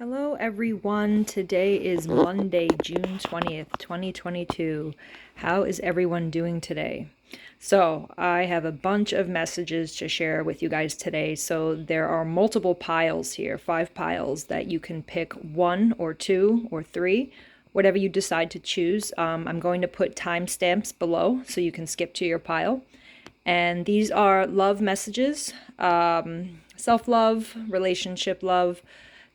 Hello everyone, today is Monday, June 20th, 2022. How is everyone doing today? So I have a bunch of messages to share with you guys today. So there are multiple piles here, 5 piles that you can pick 1 or 2 or 3, whatever you decide to choose. I'm going to put timestamps below so you can skip to your pile. And these are love messages, self-love, relationship love.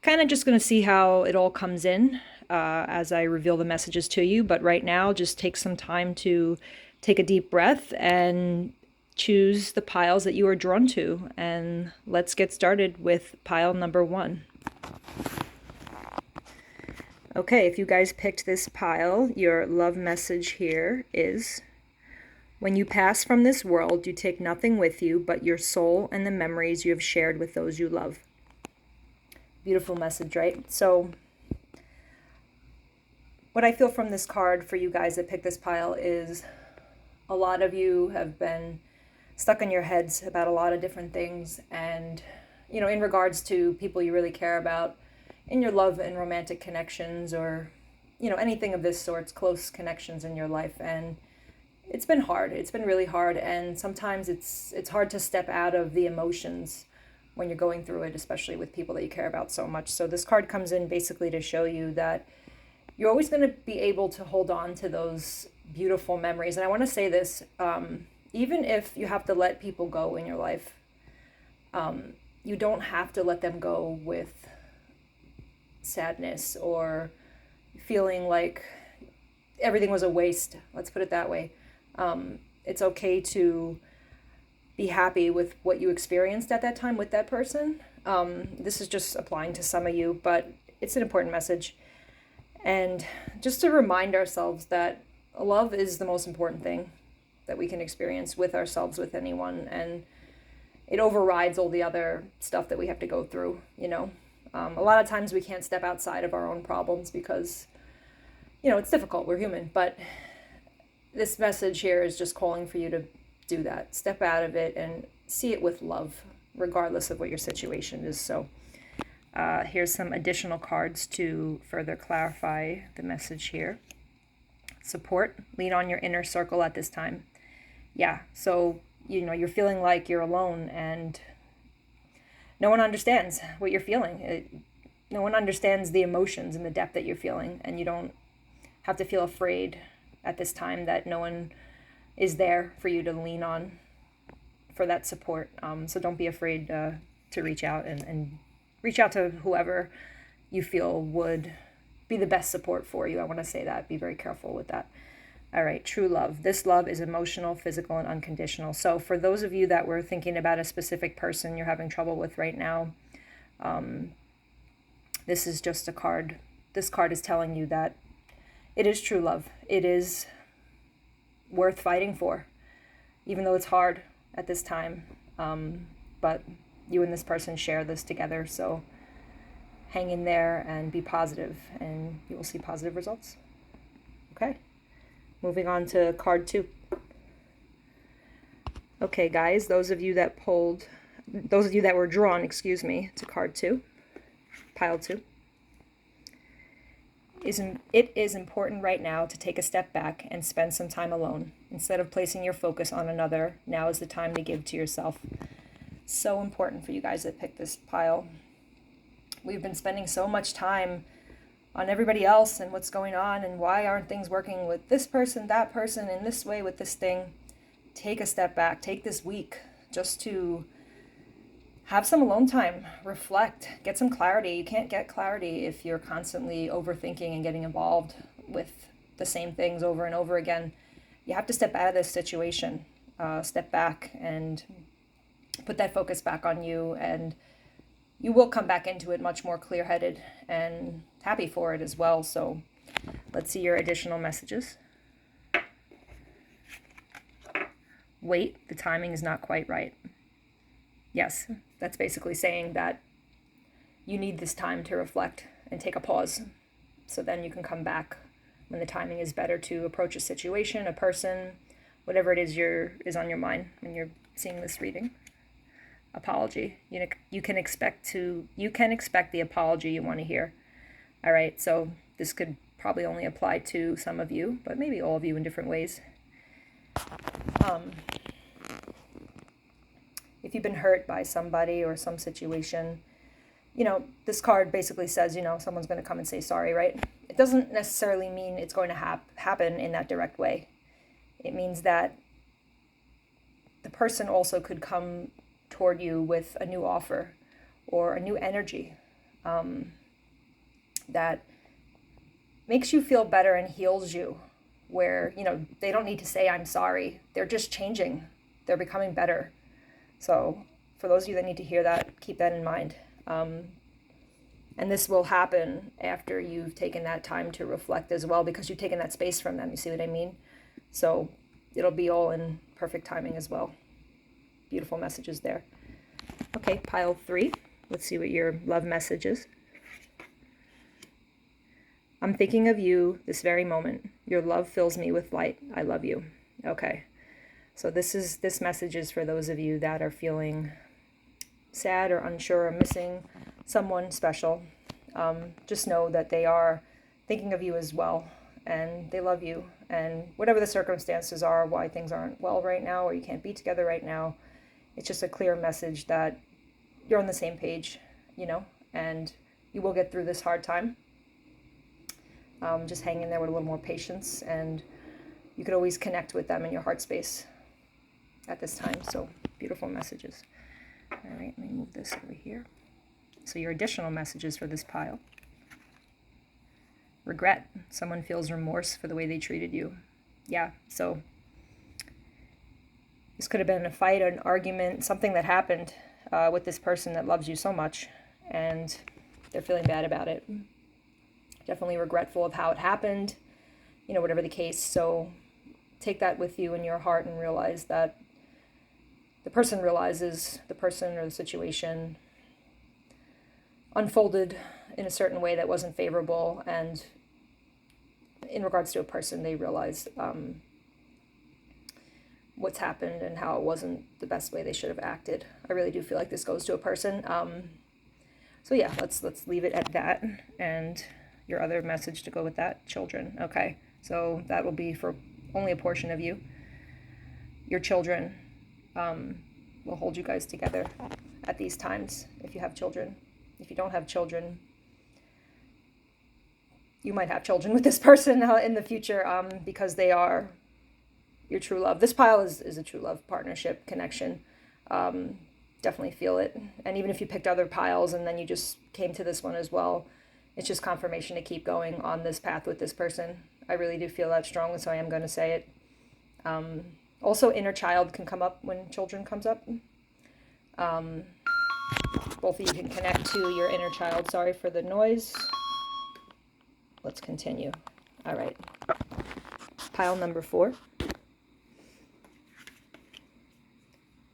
Kind of just going to see how it all comes in as I reveal the messages to you. But right now, just take some time to take a deep breath and choose the piles that you are drawn to. And let's get started with pile number 1. Okay, if you guys picked this pile, your love message here is: when you pass from this world, you take nothing with you but your soul and the memories you have shared with those you love. Beautiful message, right? So what I feel from this card for you guys that picked this pile is a lot of you have been stuck in your heads about a lot of different things, and in regards to people you really care about in your love and romantic connections, or anything of this sort, close connections in your life. And it's been hard. It's been really hard, and sometimes it's hard to step out of the emotions when you're going through it, especially with people that you care about so much. So this card comes in basically to show you that you're always going to be able to hold on to those beautiful memories. And I want to say this, even if you have to let people go in your life, you don't have to let them go with sadness or feeling like everything was a waste. Let's put it that way. It's okay to be happy with what you experienced at that time with that person. This is just applying to some of you, but it's an important message. And just to remind ourselves that love is the most important thing that we can experience with ourselves, with anyone, and it overrides all the other stuff that we have to go through. A lot of times we can't step outside of our own problems because it's difficult. We're human. But this message here is just calling for you to do that. Step out of it and see it with love, regardless of what your situation is. So here's some additional cards to further clarify the message here. Support. Lean on your inner circle at this time. Yeah, so you're feeling like you're alone and no one understands what you're feeling. No one understands the emotions and the depth that you're feeling, and you don't have to feel afraid at this time that no one is there for you to lean on for that support. So don't be afraid to reach out and reach out to whoever you feel would be the best support for you. I want to say that. Be very careful with that. All right, true love. This love is emotional, physical, and unconditional. So for those of you that were thinking about a specific person you're having trouble with right now, this is just a card. This card is telling you that it is true love. It is worth fighting for, even though it's hard at this time. But you and this person share this together, so hang in there and be positive, and you will see positive results. Okay, moving on to card 2. Okay, guys, those of you that were drawn, to card 2, pile 2. It is important right now to take a step back and spend some time alone. Instead of placing your focus on another, now is the time to give to yourself. So important for you guys that picked this pile. We've been spending so much time on everybody else and what's going on and why aren't things working with this person, that person, in this way with this thing. Take a step back. Take this week just to have some alone time, reflect, get some clarity. You can't get clarity if you're constantly overthinking and getting involved with the same things over and over again. You have to step out of this situation, step back and put that focus back on you, and you will come back into it much more clear-headed and happy for it as well. So let's see your additional messages. Wait, the timing is not quite right. Yes, that's basically saying that you need this time to reflect and take a pause, so then you can come back when the timing is better to approach a situation, a person, whatever it is is on your mind when you're seeing this reading. apology. You can expect the apology you want to hear. All right, so this could probably only apply to some of you, but maybe all of you in different ways. If you've been hurt by somebody or some situation, this card basically says, someone's going to come and say sorry, right? It doesn't necessarily mean it's going to happen in that direct way. It means that the person also could come toward you with a new offer or a new energy that makes you feel better and heals you, where, they don't need to say, I'm sorry. They're just changing. They're becoming better. So for those of you that need to hear that, keep that in mind. And this will happen after you've taken that time to reflect as well, because you've taken that space from them. You see what I mean? So it'll be all in perfect timing as well. Beautiful messages there. Okay, pile 3. Let's see what your love message is. I'm thinking of you this very moment. Your love fills me with light. I love you. Okay. So this message is for those of you that are feeling sad or unsure or missing someone special. Just know that they are thinking of you as well, and they love you. And whatever the circumstances are, why things aren't well right now, or you can't be together right now, it's just a clear message that you're on the same page, and you will get through this hard time. Just hang in there with a little more patience, and you could always connect with them in your heart space at this time. So beautiful messages. All right, let me move this over here. So your additional messages for this pile. Regret. Someone feels remorse for the way they treated you. Yeah, so this could have been a fight, an argument, something that happened with this person that loves you so much, and they're feeling bad about it. Definitely regretful of how it happened, whatever the case. So take that with you in your heart and realize that the person realizes the person or the situation unfolded in a certain way that wasn't favorable, and in regards to a person, they realize what's happened and how it wasn't the best way they should have acted. I really do feel like this goes to a person. So yeah, let's leave it at that. And your other message to go with that, children. Okay, so that will be for only a portion of you. Your children will hold you guys together at these times if you have children. If you don't have children, you might have children with this person in the future because they are your true love. This pile is a true love partnership connection. Definitely feel it. And even if you picked other piles and then you just came to this one as well, it's just confirmation to keep going on this path with this person. I really do feel that strongly, so I am going to say it. Also, inner child can come up when children comes up. Both of you can connect to your inner child. Sorry for the noise. Let's continue. All right. Pile number 4.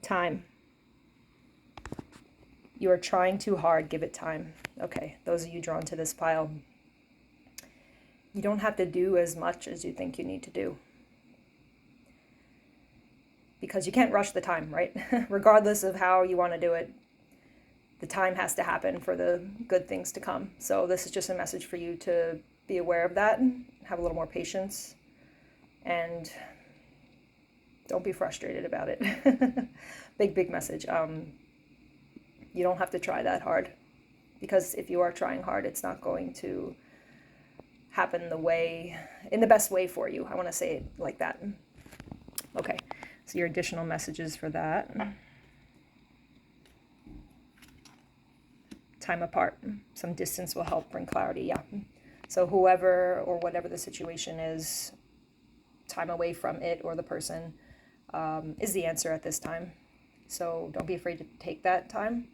Time. You are trying too hard. Give it time. Okay, those of you drawn to this pile, you don't have to do as much as you think you need to do. Because you can't rush the time, right? Regardless of how you want to do it, the time has to happen for the good things to come. So this is just a message for you to be aware of that, have a little more patience, and don't be frustrated about it. Big message. You don't have to try that hard, because if you are trying hard, it's not going to happen in the best way for you. I want to say it like that. Okay, so your additional messages for that. Time apart. Some distance will help bring clarity. Yeah. So whoever or whatever the situation is, time away from it or the person is the answer at this time. So don't be afraid to take that time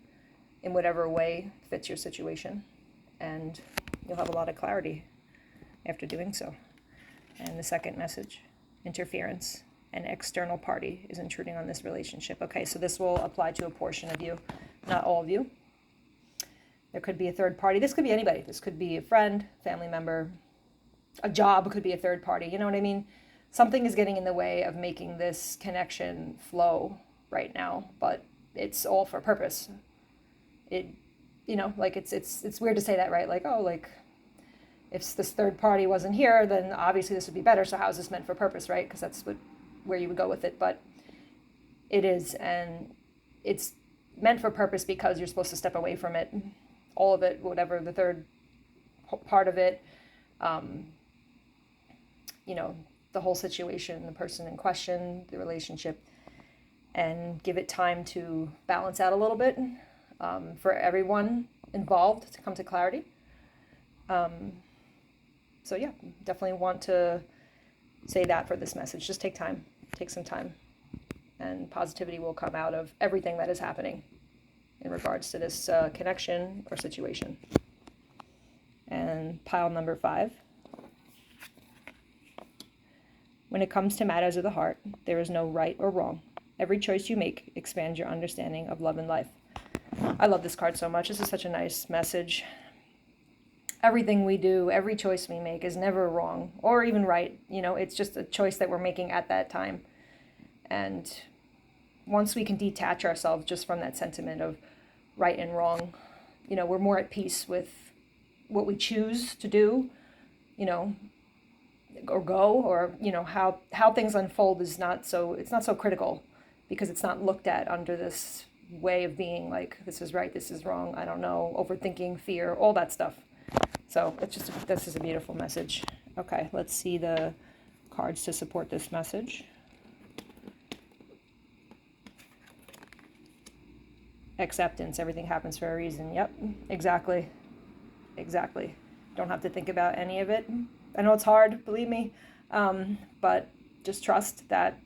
in whatever way fits your situation, and you'll have a lot of clarity after doing so. And the second message, interference. An external party is intruding on this relationship. Okay, so this will apply to a portion of you, not all of you. There could be a third party. This could be anybody. This could be a friend, family member, a job could be a third party. You know what I mean? Something is getting in the way of making this connection flow right now, but it's all for a purpose. It, like it's weird to say that, right? Like, oh, like if this third party wasn't here, then obviously this would be better. So how is this meant for purpose, right? Because that's where you would go with it. But it is, and it's meant for purpose because you're supposed to step away from it, all of it, whatever the third part of it, the whole situation, the person in question, the relationship, and give it time to balance out a little bit, for everyone involved to come to clarity. So yeah, definitely want to say that for this message. Just take time, take some time, and positivity will come out of everything that is happening in regards to this connection or situation. And pile number 5. When it comes to matters of the heart, there is no right or wrong. Every choice you make expands your understanding of love and life. I love this card so much. This is such a nice message. Everything we do, every choice we make is never wrong or even right. It's just a choice that we're making at that time. And once we can detach ourselves just from that sentiment of right and wrong, we're more at peace with what we choose to do, or go, or, how things unfold it's not so critical, because it's not looked at under this way of being like, this is right, this is wrong, I don't know, overthinking, fear, all that stuff. So this is a beautiful message. Okay, let's see the cards to support this message. Acceptance. Everything happens for a reason. Yep, exactly. Don't have to think about any of it. I know it's hard, believe me, but just trust that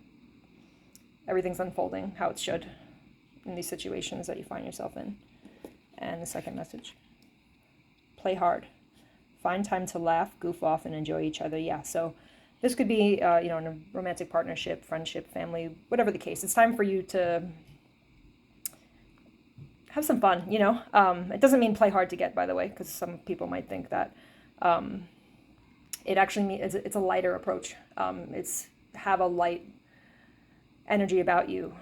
everything's unfolding how it should in these situations that you find yourself in. And the second message. Play hard. Find time to laugh, goof off, and enjoy each other. Yeah, so this could be, in a romantic partnership, friendship, family, whatever the case. It's time for you to have some fun, It doesn't mean play hard to get, by the way, because some people might think that. It actually means it's a lighter approach. It's have a light energy about you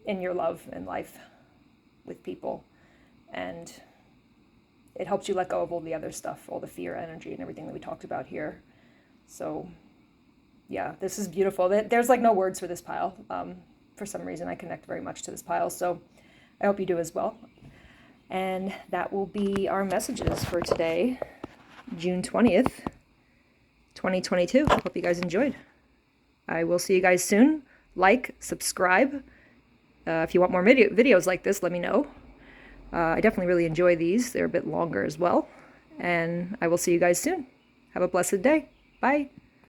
in your love and life with people. And it helps you let go of all the other stuff, all the fear, energy, and everything that we talked about here. So, yeah, this is beautiful. There's like no words for this pile. For some reason, I connect very much to this pile. So I hope you do as well. And that will be our messages for today, June 20th, 2022. I hope you guys enjoyed. I will see you guys soon. Like, subscribe. If you want more videos like this, let me know. I definitely really enjoy these. They're a bit longer as well. And I will see you guys soon. Have a blessed day. Bye.